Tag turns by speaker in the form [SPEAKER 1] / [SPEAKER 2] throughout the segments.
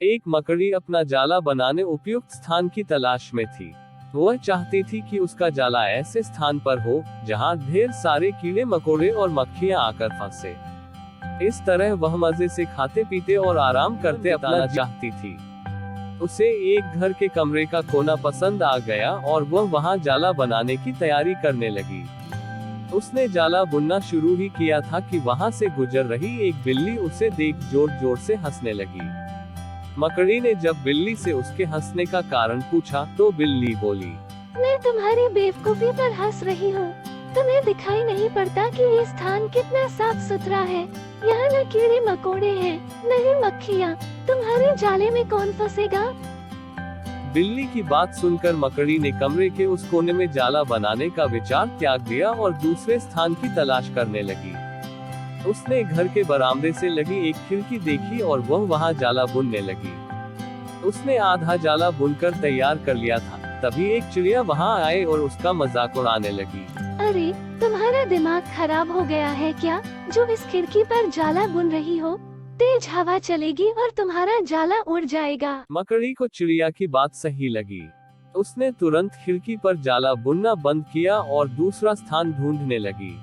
[SPEAKER 1] एक मकड़ी अपना जाला बनाने उपयुक्त स्थान की तलाश में थी। वह चाहती थी कि उसका जाला ऐसे स्थान पर हो जहां ढेर सारे कीड़े मकोड़े और मक्खियां आकर फंसे। इस तरह वह मजे से खाते पीते और आराम करते अपना चाहती थी। उसे एक घर के कमरे का कोना पसंद आ गया और वह वहां जाला बनाने की तैयारी करने लगी। उसने जाला बुनना शुरू ही किया था कि वहां से गुजर रही एक बिल्ली उसे देख जोर जोर से हंसने लगी। मकड़ी ने जब बिल्ली से उसके हंसने का कारण पूछा तो बिल्ली बोली,
[SPEAKER 2] मैं तुम्हारी बेवकूफी पर हंस रही हूँ। तुम्हें दिखाई नहीं पड़ता कि ये स्थान कितना साफ सुथरा है। यहाँ न कीड़े मकोड़े हैं, न ही मक्खियाँ। तुम्हारे जाले में कौन फंसेगा?
[SPEAKER 1] बिल्ली की बात सुनकर मकड़ी ने कमरे के उस कोने में जाला बनाने का विचार त्याग दिया और दूसरे स्थान की तलाश करने लगी। उसने घर के बरामदे से लगी एक खिड़की देखी और वह वहां जाला बुनने लगी। उसने आधा जाला बुनकर तैयार कर लिया था, तभी एक चिड़िया वहां आए और उसका मजाक उड़ाने लगी।
[SPEAKER 2] अरे, तुम्हारा दिमाग खराब हो गया है क्या, जो इस खिड़की पर जाला बुन रही हो? तेज हवा चलेगी और तुम्हारा जाला उड़ जाएगा।
[SPEAKER 1] मकड़ी को चिड़िया की बात सही लगी। उसने तुरंत खिड़की पर जाला बुनना बंद किया और दूसरा स्थान ढूंढने लगी।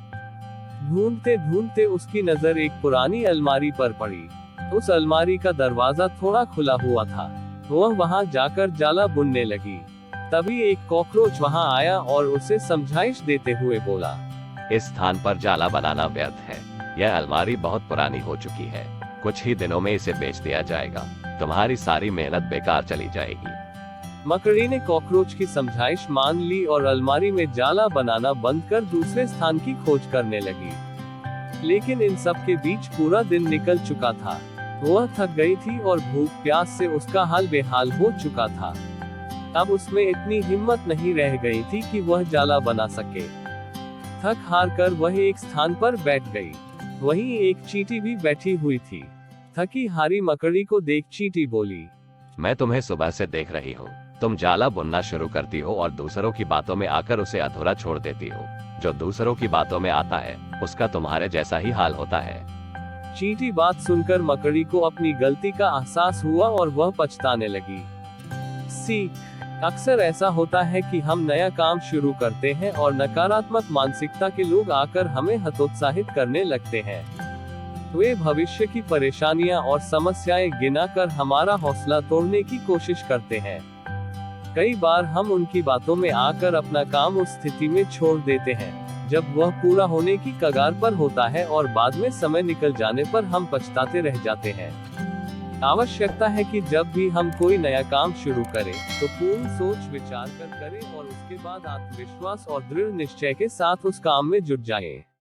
[SPEAKER 1] ढूंढते ढूंढते उसकी नजर एक पुरानी अलमारी पर पड़ी। उस अलमारी का दरवाजा थोड़ा खुला हुआ था। वह वहां जाकर जाला बुनने लगी। तभी एक कॉकरोच वहां आया और उसे समझाइश देते हुए बोला,
[SPEAKER 3] इस स्थान पर जाला बनाना व्यर्थ है। यह अलमारी बहुत पुरानी हो चुकी है। कुछ ही दिनों में इसे बेच दिया जाएगा। तुम्हारी सारी मेहनत बेकार चली जाएगी।
[SPEAKER 1] मकड़ी ने कॉकरोच की समझाइश मान ली और अलमारी में जाला बनाना बंद कर दूसरे स्थान की खोज करने लगी। लेकिन इन सब के बीच पूरा दिन निकल चुका था। वह थक गई थी और भूख प्यास से उसका हाल बेहाल हो चुका था। अब उसमें इतनी हिम्मत नहीं रह गई थी कि वह जाला बना सके। थक हार कर वह एक स्थान पर बैठ गई। वहीं एक चींटी भी बैठी हुई थी। थकी हारी मकड़ी को देख चींटी बोली,
[SPEAKER 3] मैं तुम्हें सुबह से देख रही हूँ। तुम जाला बुनना शुरू करती हो और दूसरों की बातों में आकर उसे अधूरा छोड़ देती हो। जो दूसरों की बातों में आता है उसका तुम्हारे जैसा ही हाल होता है।
[SPEAKER 1] चींटी बात सुनकर मकड़ी को अपनी गलती का एहसास हुआ और वह पछताने लगी। अक्सर ऐसा होता है कि हम नया काम शुरू करते हैं और नकारात्मक मानसिकता के लोग आकर हमें हतोत्साहित करने लगते हैं। वे भविष्य की परेशानियां और समस्याएं गिनाकर हमारा हौसला तोड़ने की कोशिश करते हैं। कई बार हम उनकी बातों में आकर अपना काम उस स्थिति में छोड़ देते हैं जब वह पूरा होने की कगार पर होता है और बाद में समय निकल जाने पर हम पछताते रह जाते हैं। आवश्यकता है कि जब भी हम कोई नया काम शुरू करें तो पूर्ण सोच विचार कर करें और उसके बाद आत्मविश्वास और दृढ़ निश्चय के साथ उस काम में जुट जाएं।